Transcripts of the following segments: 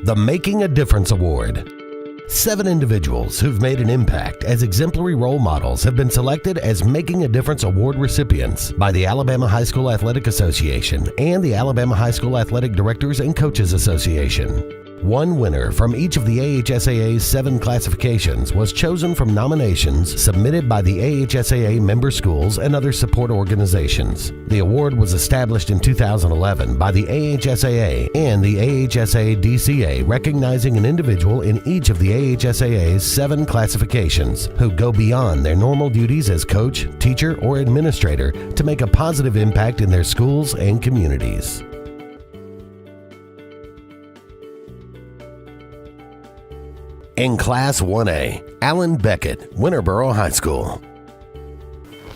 the Making a Difference Award. 7 individuals who've made an impact as exemplary role models have been selected as Making a Difference Award recipients by the Alabama High School Athletic Association and the Alabama High School Athletic Directors and Coaches Association. One winner from each of the AHSAA's 7 classifications was chosen from nominations submitted by the AHSAA member schools and other support organizations. The award was established in 2011 by the AHSAA and the AHSA-DCA, recognizing an individual in each of the AHSAA's 7 classifications who go beyond their normal duties as coach, teacher, or administrator to make a positive impact in their schools and communities. In Class 1A, Alan Beckett, Winterboro High School.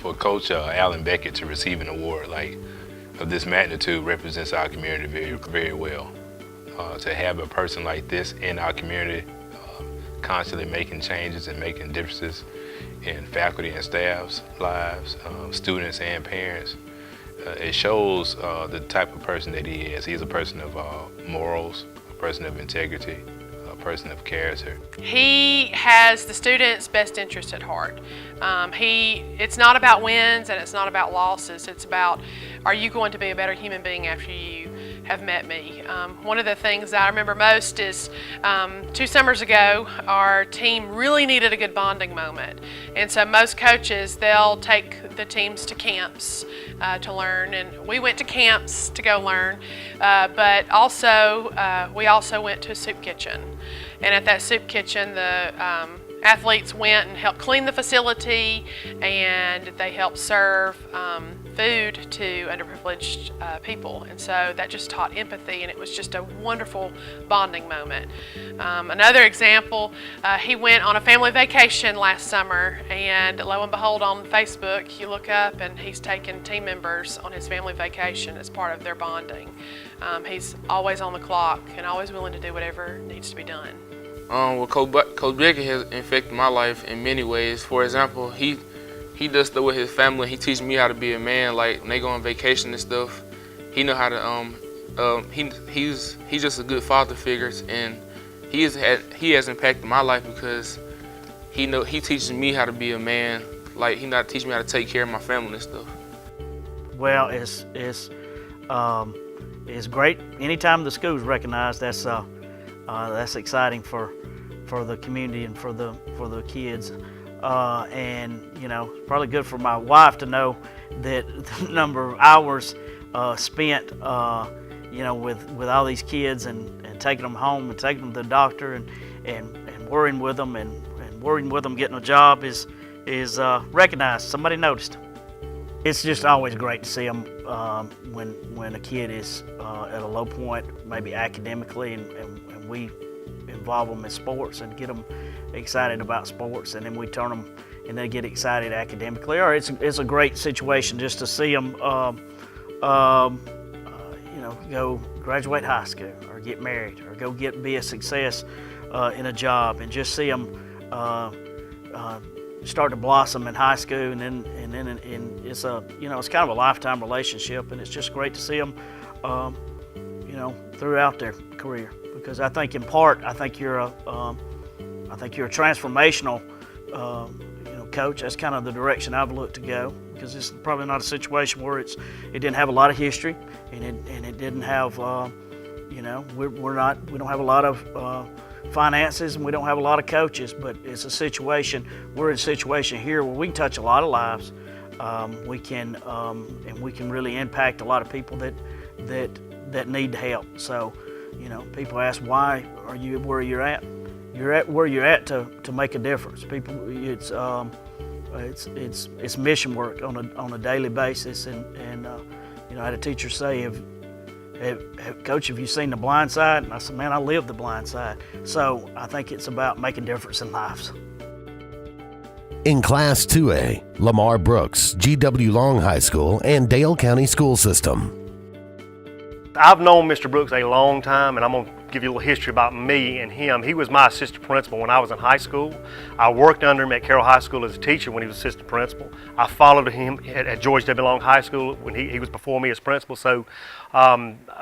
For Coach Alan Beckett to receive an award of this magnitude represents our community very, very well. To have a person like this in our community constantly making changes and making differences in faculty and staff's lives, students and parents, it shows the type of person that he is. He's a person of morals, a person of integrity, person of character. He has the students' best interest at heart. It's not about wins and it's not about losses. It's about, are you going to be a better human being after you have met me? One of the things that I remember most is 2 summers ago, our team really needed a good bonding moment. And so most coaches, they'll take the teams to camps to learn. And we went to camps to go learn, but also we also went to a soup kitchen. And at that soup kitchen, the athletes went and helped clean the facility, and they helped serve food to underprivileged people. And so that just taught empathy, and it was just a wonderful bonding moment. Another example, he went on a family vacation last summer, and lo and behold, on Facebook, you look up and he's taken team members on his family vacation as part of their bonding. He's always on the clock and always willing to do whatever needs to be done. Well, Coach Beckett has affected my life in many ways. For example, he does stuff with his family. He teaches me how to be a man. Like when they go on vacation and stuff, he know how to. He's just a good father figure, and he has impacted my life because he teaches me how to be a man. Like he not teaching me how to take care of my family and stuff. Well, it's great. Anytime the school's recognized, that's exciting for the community and for the kids. And you know, probably good for my wife to know that the number of hours spent you know, with all these kids and taking them home and taking them to the doctor and worrying with them and worrying with them getting a job is recognized. Somebody noticed. It's just always great to see them when a kid is at a low point, maybe academically, and we involve them in sports and get them excited about sports, and then we turn them and they get excited academically. Or it's a great situation just to see them, you know, go graduate high school or get married or go be a success in a job, and just see them start to blossom in high school, and then it's it's kind of a lifetime relationship, and it's just great to see them, you know, throughout their career. Because I think in part, you're a transformational, you know, coach. That's kind of the direction I've looked to go, because it's probably not a situation where it didn't have a lot of history, and it didn't have, you know, we don't have a lot of finances, and we don't have a lot of coaches, but it's a situation. We're in a situation here where we can touch a lot of lives. We can really impact a lot of people that need help. So, you know, people ask, why are you where you're at? You're at where you're at to make a difference. People, it's mission work on a daily basis, and you know, I had a teacher say, Coach, have you seen the blind side? And I said, man, I live the blind side. So I think it's about making a difference in lives. In Class 2A, Lamar Brooks, G.W. Long High School and Dale County School System. I've known Mr. Brooks a long time, and I'm going to give you a little history about me and him. He was my assistant principal when I was in high school. I worked under him at Carroll High School as a teacher when he was assistant principal. I followed him at George W. Long High School when he was before me as principal. So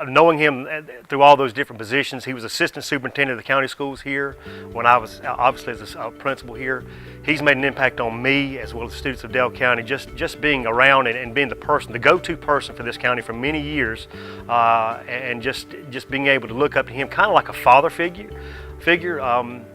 knowing him through all those different positions, he was assistant superintendent of the county schools here when I was obviously as a principal here. He's made an impact on me as well as the students of Dale County, just being around and being the person, the go-to person for this county for many years, and just being able to look up to him kind of like a father figure.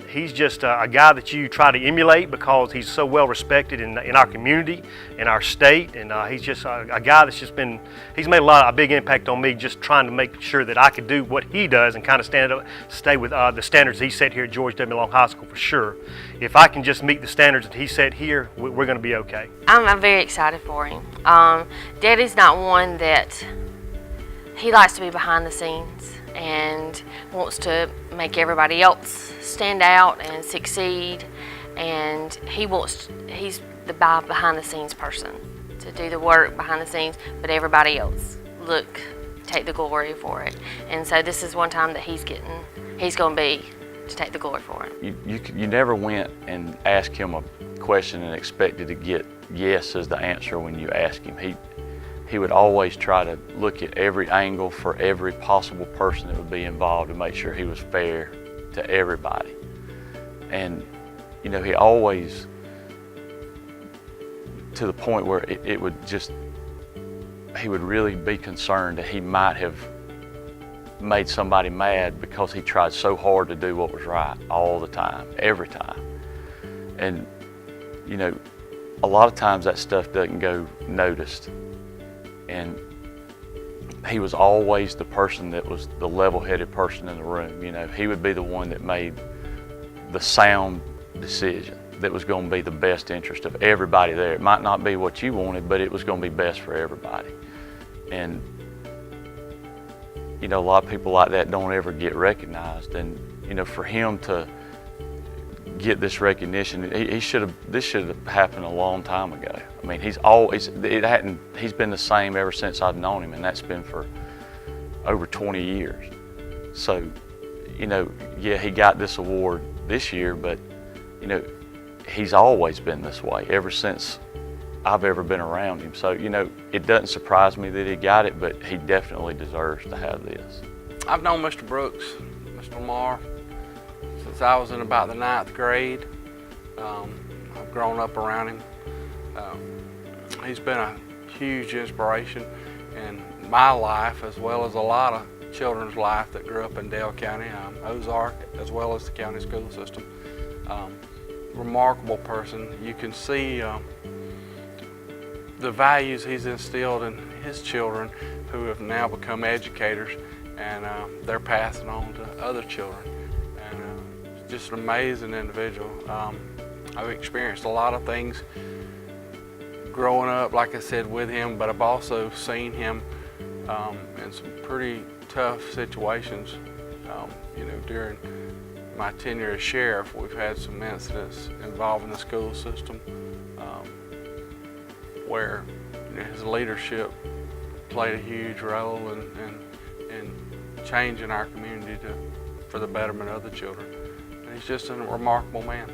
He's just a guy that you try to emulate because he's so well respected in our community, in our state, and he's just a guy that's he's made a big impact on me, just trying to make sure that I could do what he does and kind of stay with the standards he set here at George W. Long High School for sure. If I can just meet the standards that he set here, we're going to be okay. I'm very excited for him. Daddy's not one that he likes to be behind the scenes and wants to make everybody else stand out and succeed, and he's the behind the scenes person to do the work behind the scenes, but everybody else take the glory for it. And so this is one time that he's going to be to take the glory for it. You never went and asked him a question and expected to get yes as the answer when you asked him. He would always try to look at every angle for every possible person that would be involved to make sure he was fair to everybody. And you know, he always, to the point where it would just, he would really be concerned that he might have made somebody mad because he tried so hard to do what was right all the time, every time. And you know, a lot of times that stuff doesn't go noticed. And he was always the person that was the level-headed person in the room. You know, he would be the one that made the sound decision that was going to be the best interest of everybody there. It might not be what you wanted, but it was going to be best for everybody. And you know, a lot of people like that don't ever get recognized. And you know, for him to get this recognition, this should have happened a long time ago. I mean, he's been the same ever since I've known him, and that's been for over 20 years. So, you know, yeah, he got this award this year, but you know, he's always been this way ever since I've ever been around him. So, you know, it doesn't surprise me that he got it, but he definitely deserves to have this. I've known Mr. Brooks, Mr. Lamar, since I was in about the 9th grade. I've grown up around him. He's been a huge inspiration in my life, as well as a lot of children's life that grew up in Dale County, Ozark, as well as the county school system. Remarkable person. You can see the values he's instilled in his children, who have now become educators, and they're passing on to other children. And just an amazing individual. I've experienced a lot of things growing up, like I said, with him, but I've also seen him in some pretty tough situations. You know, during my tenure as sheriff, we've had some incidents involving the school system where his leadership played a huge role in changing our community for the betterment of the children. And he's just a remarkable man.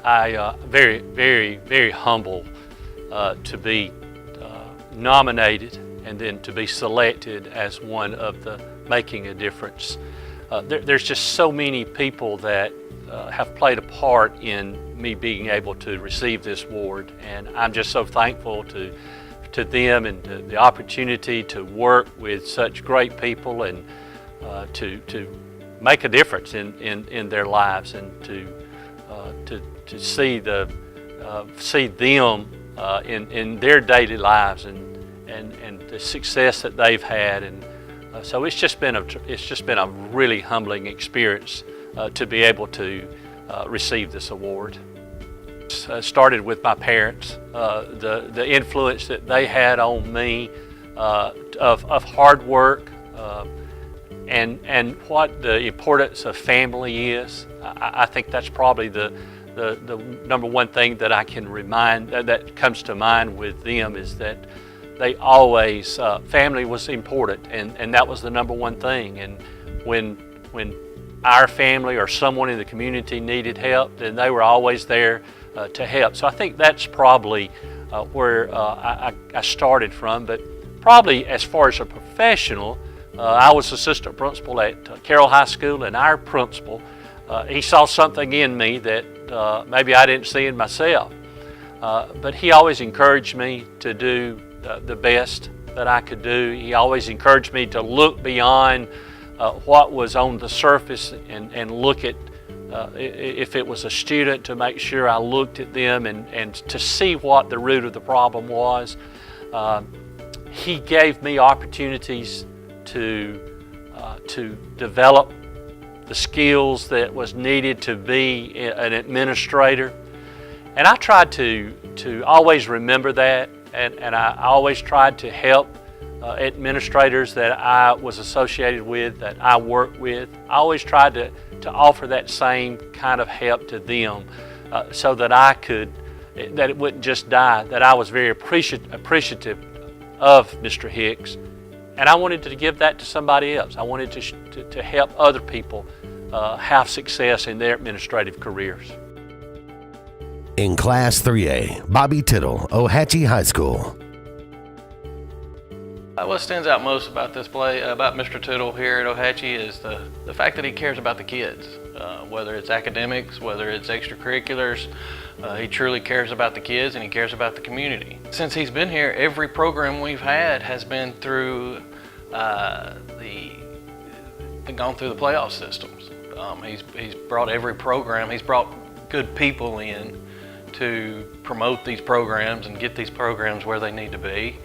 I very, very, very humble to be nominated and then to be selected as one of the Making a Difference. There's just so many people that have played a part in me being able to receive this award, and I'm just so thankful to them and to the opportunity to work with such great people and to make a difference in their lives, and to see them in their daily lives and the success that they've had, and so it's just been a really humbling experience to be able to receive this award. It started with my parents, the influence that they had on me of hard work and what the importance of family is. I think that's probably the number one thing that I can that comes to mind with them, is that they always, family was important, and that was the number one thing. And when when our family or someone in the community needed help, then they were always there to help. So I think that's probably where I started from. But probably as far as a professional, I was assistant principal at Carroll High School, and our principal, he saw something in me that maybe I didn't see in myself. But he always encouraged me to do the best that I could do. He always encouraged me to look beyond what was on the surface and look at if it was a student, to make sure I looked at them and to see what the root of the problem was. He gave me opportunities to develop the skills that was needed to be an administrator. And I tried to always remember that, and I always tried to help administrators that I was associated with, that I worked with. I always tried to offer that same kind of help to them so that that it wouldn't just die, that I was very appreciative of Mr. Hicks. And I wanted to give that to somebody else. I wanted to help other people have success in their administrative careers. In Class 3A, Bobbie Tuttle, Ohatchee High School. What stands out most about this play, about Mr. Tuttle here at Ohatchee, is the fact that he cares about the kids. Whether it's academics, whether it's extracurriculars, he truly cares about the kids and he cares about the community. Since he's been here, every program we've had has been through gone through the playoff systems. He's brought every program, he's brought good people in to promote these programs and get these programs where they need to be.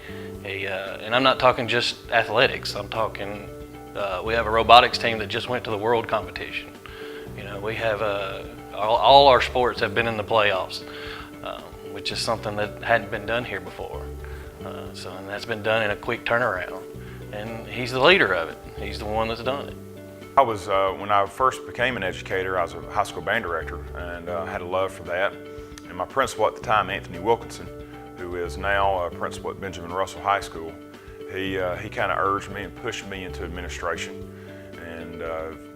And I'm not talking just athletics. I'm talking, we have a robotics team that just went to the world competition. You know, we have all our sports have been in the playoffs, which is something that hadn't been done here before. And that's been done in a quick turnaround. And he's the leader of it. He's the one that's done it. I was, when I first became an educator, I was a high school band director and had a love for that. And my principal at the time, Anthony Wilkinson, who is now a principal at Benjamin Russell High School, he kind of urged me and pushed me into administration. And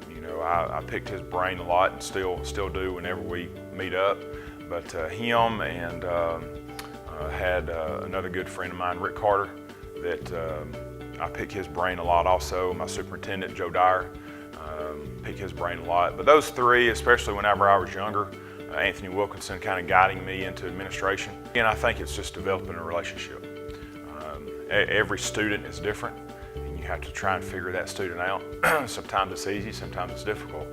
you know, I picked his brain a lot and still do whenever we meet up. But him and had another good friend of mine, Rick Carter, that I pick his brain a lot also. My superintendent, Joe Dyer, pick his brain a lot. But those three, especially whenever I was younger, Anthony Wilkinson kind of guiding me into administration. And I think it's just developing a relationship. Every student is different, and you have to try and figure that student out. Sometimes it's easy, sometimes it's difficult.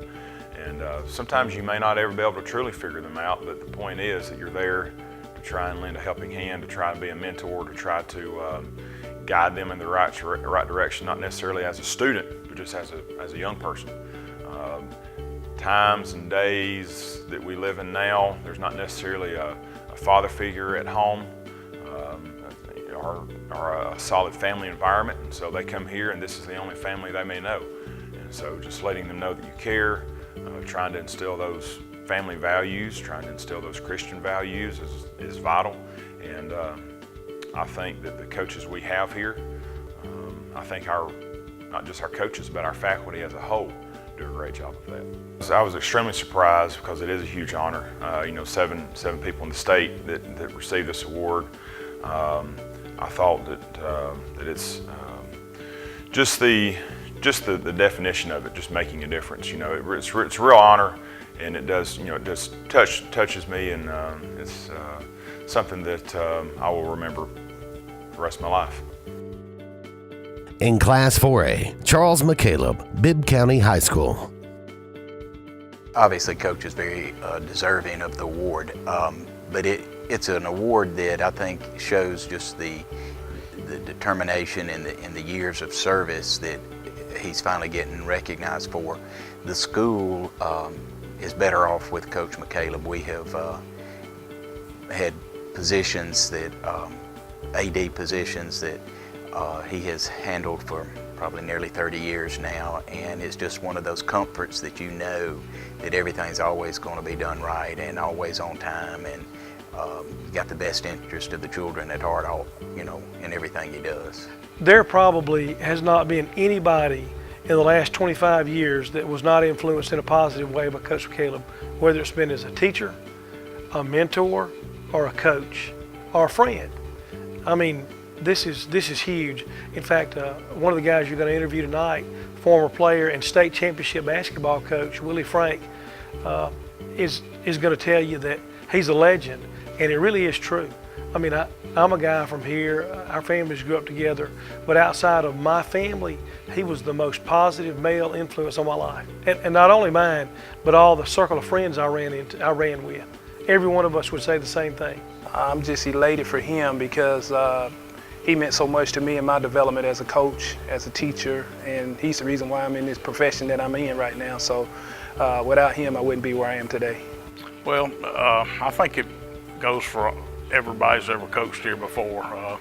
And sometimes you may not ever be able to truly figure them out, but the point is that you're there to try and lend a helping hand, to try and be a mentor, to try to guide them in the right direction, not necessarily as a student, but just as a young person. Times and days that we live in now, there's not necessarily a father figure at home or a solid family environment, and so they come here and this is the only family they may know. And so just letting them know that you care, trying to instill those family values, trying to instill those Christian values is vital. And I think that the coaches we have here, I think not just our coaches, but our faculty as a whole do a great job of that. So I was extremely surprised because it is a huge honor. You know, seven people in the state that received this award. I thought that it's just the definition of it, just making a difference. You know, it's a real honor, and it does, you know, it just touches me, and it's something that I will remember the rest of my life. In Class 4A, Charles McCaleb, Bibb County High School. Obviously, Coach is very deserving of the award, but it's an award that I think shows just the determination and the years of service that he's finally getting recognized for. The school is better off with Coach McCaleb. We have had positions that, AD positions that he has handled for probably nearly 30 years now, and it's just one of those comforts that you know that everything's always going to be done right and always on time, and got the best interest of the children at heart, in everything he does. There probably has not been anybody in the last 25 years that was not influenced in a positive way by Coach McCaleb, whether it's been as a teacher, a mentor, or a coach, or a friend. I mean, this is huge. In fact, one of the guys you're going to interview tonight, former player and state championship basketball coach Willie Frank, is going to tell you that he's a legend, and it really is true. I mean, I'm a guy from here. Our families grew up together, but outside of my family, he was the most positive male influence on my life, and not only mine, but all the circle of friends I ran with. Every one of us would say the same thing. I'm just elated for him because he meant so much to me in my development as a coach, as a teacher, and he's the reason why I'm in this profession that I'm in right now. So without him, I wouldn't be where I am today. Well, I think it goes for everybody's ever coached here before.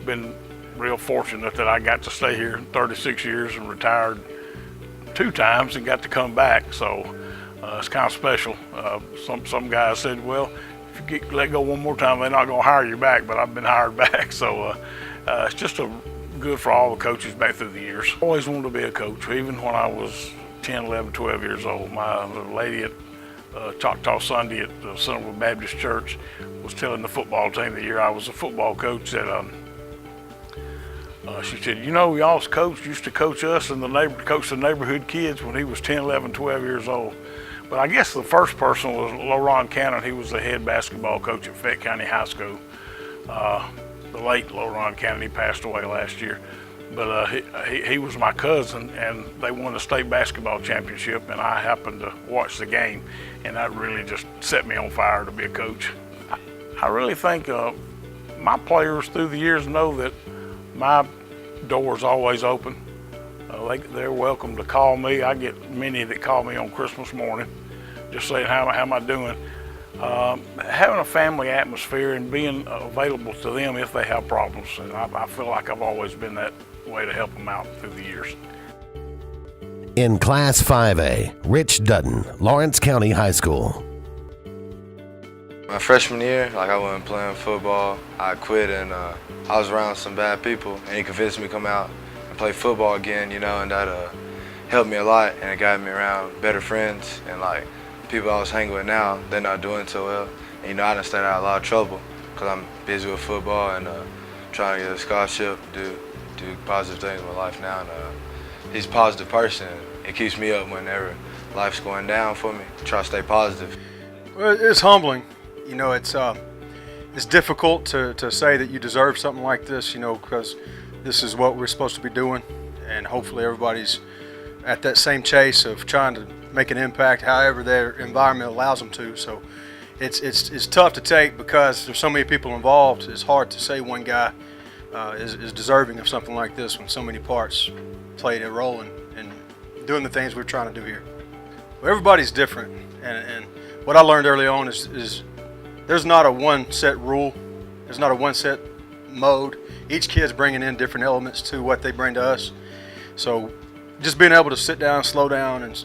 Been real fortunate that I got to stay here 36 years and retired 2 times and got to come back. So it's kind of special. Some guys said, well, if you get let go one more time, they're not going to hire you back, but I've been hired back. So it's just good for all the coaches back through the years. Always wanted to be a coach, even when I was 10, 11, 12 years old. My lady at Choctaw Sunday at the Centerville Baptist Church was telling the football team the year I was a football coach that she said, you know, y'all's coach used to coach us and coach the neighborhood kids when he was 10, 11, 12 years old. But I guess the first person was Lamar Cannon. He was the head basketball coach at Fayette County High School. The late Lamar Cannon, he passed away last year. But he was my cousin, and they won the state basketball championship, and I happened to watch the game, and that really just set me on fire to be a coach. I really think my players through the years know that my door's always open. They're welcome to call me. I get many that call me on Christmas morning, just saying, how am I doing? Having a family atmosphere and being available to them if they have problems. And I feel like I've always been that way to help them out through the years. In Class 5A, Rich Dutton, Lawrence County High School. My freshman year, I wasn't playing football. I quit, and I was around some bad people, and he convinced me to come out and play football again, and that helped me a lot, and it got me around better friends, and people I was hanging with now, they're not doing so well. And I done stayed out of a lot of trouble because I'm busy with football and trying to get a scholarship, do positive things in my life now. And he's a positive person. It keeps me up whenever life's going down for me. Try to stay positive. Well, it's humbling. It's difficult to say that you deserve something like this, because this is what we're supposed to be doing, and hopefully everybody's at that same chase of trying to make an impact however their environment allows them to. So it's tough to take because there's so many people involved. It's hard to say one guy is deserving of something like this when so many parts played a role in doing the things we're trying to do here. Well, everybody's different, and what I learned early on is there's not a one set rule. There's not a one set mode. Each kid's bringing in different elements to what they bring to us. So just being able to sit down, slow down, and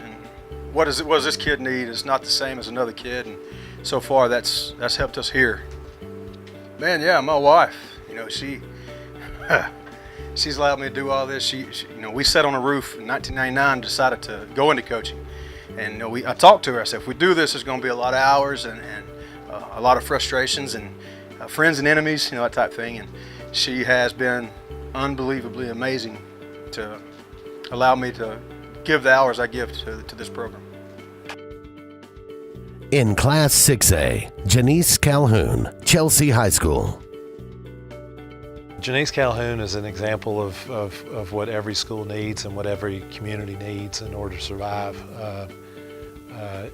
what does this kid need is not the same as another kid, and so far that's helped us here. Man, yeah, my wife, she's allowed me to do all this. We sat on a roof in 1999, decided to go into coaching, and I talked to her. I said, if we do this, there's going to be a lot of hours and a lot of frustrations and friends and enemies, that type of thing. And she has been unbelievably amazing to allow me to give the hours I give to this program. In Class 6A, Jenice Calhoun, Chelsea High School. Jenice Calhoun is an example of what every school needs and what every community needs in order to survive.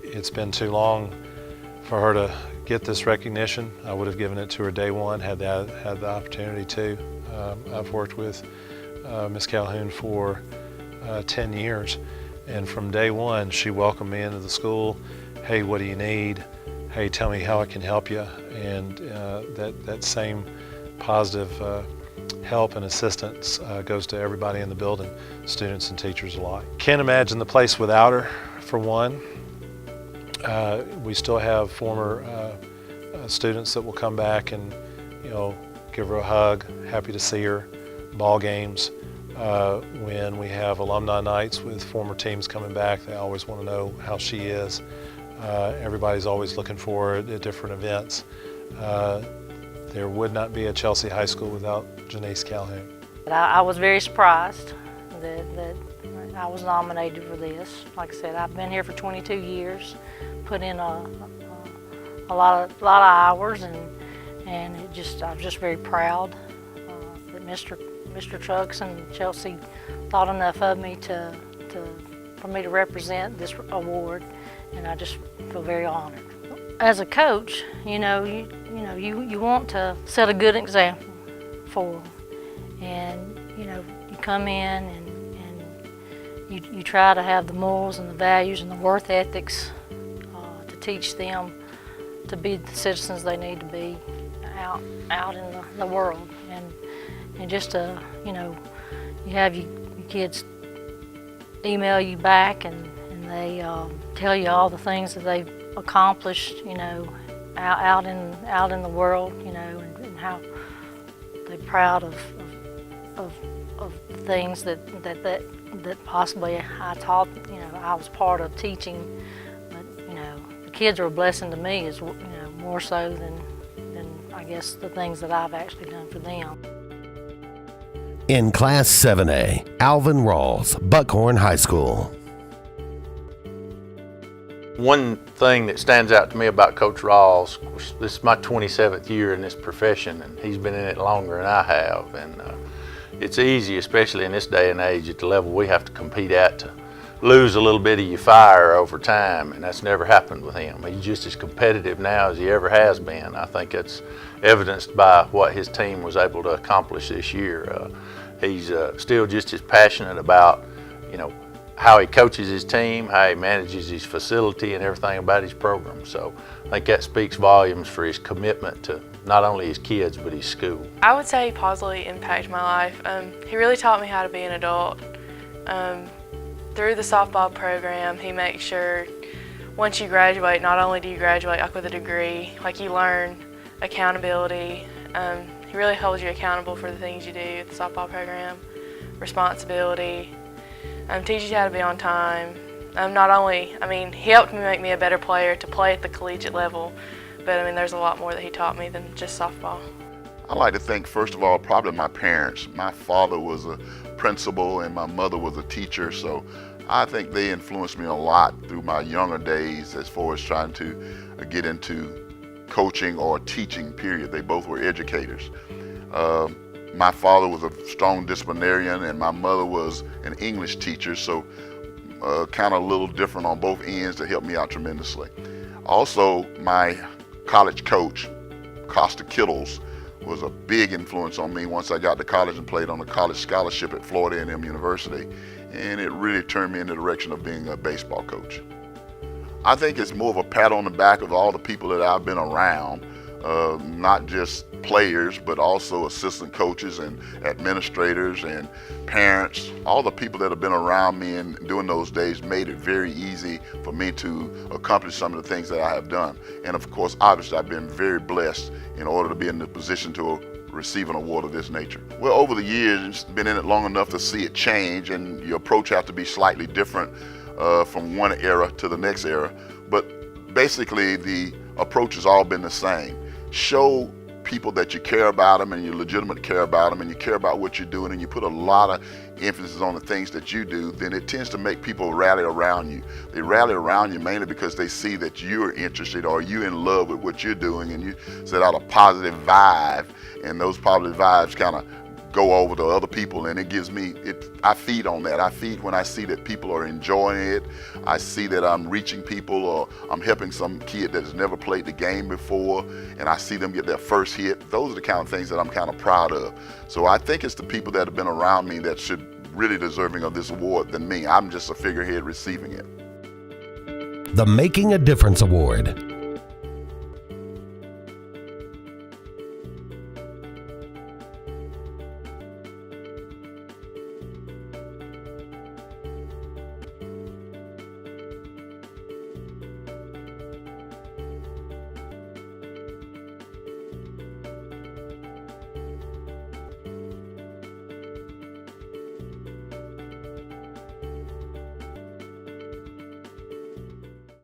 It's been too long for her to get this recognition. I would have given it to her day one had the opportunity to. I've worked with Ms. Calhoun for 10 years, and from day one she welcomed me into the school. Hey, what do you need? Hey, tell me how I can help you. And that same positive help and assistance goes to everybody in the building, students and teachers alike. Can't imagine the place without her, for one. We still have former students that will come back and give her a hug, happy to see her, ball games, When we have alumni nights with former teams coming back, they always want to know how she is. Everybody's always looking for her at different events. There would not be a Chelsea High School without Jenice Calhoun. I was very surprised that I was nominated for this. Like I said, I've been here for 22 years, put in a lot of hours, and I'm just very proud that Mr. Trucks and Chelsea thought enough of me for me to represent this award, and I just feel very honored. As a coach, you want to set a good example for them, and you come in and you try to have the morals and the values and the work ethics to teach them to be the citizens they need to be out in the world, and just to you have your kids email you back and they tell you all the things that they've accomplished out in the world, and how they're proud of things that possibly I taught, I was part of teaching, but the kids are a blessing to me, is more so than I guess the things that I've actually done for them. In Class 7A, Alvin Rawls, Buckhorn High School. One thing that stands out to me about Coach Rawls, this is my 27th year in this profession, and he's been in it longer than I have. And it's easy, especially in this day and age, at the level we have to compete at, to lose a little bit of your fire over time, and that's never happened with him. He's just as competitive now as he ever has been. I think that's evidenced by what his team was able to accomplish this year. He's still just as passionate about, how he coaches his team, how he manages his facility, and everything about his program. So I think that speaks volumes for his commitment to not only his kids, but his school. I would say he positively impacted my life. He really taught me how to be an adult. Through the softball program, he makes sure once you graduate, not only do you graduate with a degree, you learn accountability. He really holds you accountable for the things you do at the softball program, responsibility. Teaches you how to be on time. He helped me make me a better player to play at the collegiate level, but there's a lot more that he taught me than just softball. I like to thank, first of all, probably my parents. My father was a principal and my mother was a teacher, so I think they influenced me a lot through my younger days as far as trying to get into coaching or teaching, period. They both were educators. My father was a strong disciplinarian and my mother was an English teacher, so kind of a little different on both ends to help me out tremendously. Also, my college coach, Costa Kittles, was a big influence on me once I got to college and played on a college scholarship at Florida A&M University, and it really turned me in the direction of being a baseball coach. I think it's more of a pat on the back of all the people that I've been around, not just players, but also assistant coaches and administrators and parents. All the people that have been around me and during those days made it very easy for me to accomplish some of the things that I have done. And of course, obviously, I've been very blessed in order to be in the position to receive an award of this nature. Well, over the years, been in it long enough to see it change, and your approach has to be slightly different from one era to the next era. But basically, the approach has all been the same. Show people that you care about them and you legitimately care about them and you care about what you're doing and you put a lot of emphasis on the things that you do, then it tends to make people rally around you. They rally around you mainly because they see that you're interested or you're in love with what you're doing, and you set out a positive vibe, and those positive vibes kind of go over to other people, and it gives me, I feed on that. I feed when I see that people are enjoying it. I see that I'm reaching people, or I'm helping some kid that has never played the game before, and I see them get their first hit. Those are the kind of things that I'm kind of proud of. So I think it's the people that have been around me that should really deserving of this award than me. I'm just a figurehead receiving it. The Making a Difference Award.